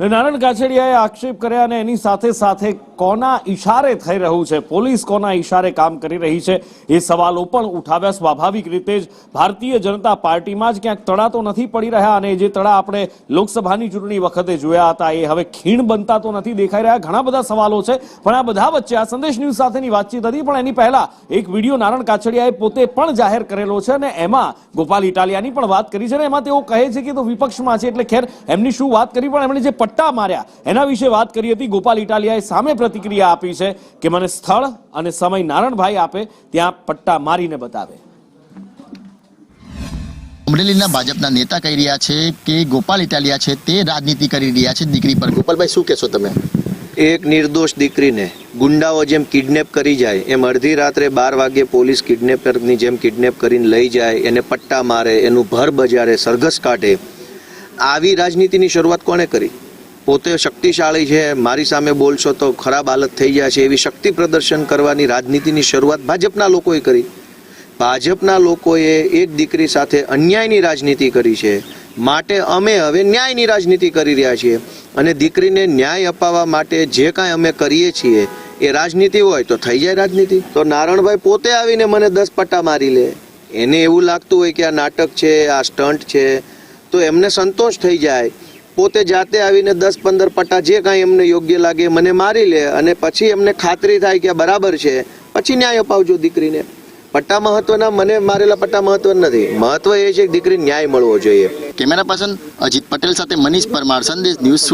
નારણ કાછડિયાએ આક્ષેપ કર્યા અને એની સાથે સાથે કોના ઈશારે થઈ રહ્યું છે, પોલીસ કોના ઈશારે કામ કરી રહી છે એ સવાલો પણ ઉઠાવ્યા. સ્વાભાવિક રીતે જ ભારતીય જનતા પાર્ટીમાં જ ક્યાંક તડા તો નથી પડી રહ્યા અને જે તડા આપણે લોકસભાની ચૂંટણી વખતે જોયા હતા એ હવે ખીણ બનતા તો નથી દેખાઈ રહ્યા. ઘણા બધા સવાલો છે, પણ આ બધા વચ્ચે આ સંદેશ ન્યૂઝ સાથેની વાતચીત હતી. પણ એની પહેલા એક વિડીયો નારણ કાછડિયાએ પોતે પણ જાહેર કરેલો છે અને એમાં ગોપાલ ઇટાલિયાની પણ વાત કરી છે અને એમાં તેઓ કહે છે કે તો વિપક્ષમાં છે, એટલે ખેર એમની શું વાત કરી, પણ એમણે જે પટ્ટા માર્યા એના વિશે વાત કરી હતી. ગોપાલ ઇટાલિયાએ સામે પ્રતિક્રિયા આપી છે કે મને સ્થળ અને સમય નારણભાઈ આપે ત્યાં પટ્ટા મારીને બતાવે. અમરેલીના ભાજપના નેતા કહી રહ્યા છે કે ગોપાલ ઇટાલિયા છે તે રાજનીતિ કરી રહ્યા છે દીકરી પર. ગોપાલભાઈ, શું કહેશો તમે? એક નિર્દોષ દીકરીને ગુંડાઓ જેમ કિડનેપ કરી જાય એમ અડધી રાત્રે 12 વાગે પોલીસ કિડનેપરની જેમ કિડનેપ કરીને લઈ જાય, એને પટ્ટા મારે, એનું ભર બજારે, સરઘસ કાઢે. આવી રાજનીતિની શરૂઆત કોણે કરી? પોતે શક્તિશાળી છે, મારી સામે બોલશો તો ખરાબ હાલત થઈ જાય છે, એવી શક્તિ પ્રદર્શન કરવાની રાજનીતિની શરૂઆત ભાજપના લોકોએ કરી. ભાજપના લોકોએ એક દીકરી સાથે અન્યાયની રાજનીતિ કરી છે, માટે અમે હવે ન્યાયની રાજનીતિ કરી રહ્યા છીએ. અને દીકરીને ન્યાય અપાવવા માટે જે કાંઈ અમે કરીએ છીએ એ રાજનીતિ હોય તો થઈ જાય રાજનીતિ. તો નારણભાઈ પોતે આવીને મને 10 પટ્ટા મારી લે, એને એવું લાગતું હોય કે આ નાટક છે, આ સ્ટન્ટ છે, તો એમને સંતોષ થઈ જાય. પોતે જાતે આવીને 10-15 પટ્ટા જે કાંઈ એમને યોગ્ય લાગે મને મારી લે અને પછી એમને ખાતરી થાય કે બરાબર છે, પછી ન્યાય અપાવજો દીકરીને. પટ્ટા મહત્વના, મને મારેલા પટ્ટા મહત્વ નથી. મહત્વ એ છે કે દીકરીને ન્યાય મળવો જોઈએ. કેમેરા પર્સન અજીત પટેલ સાથે મનીષ પરમાર, સંદેશ ન્યૂઝ.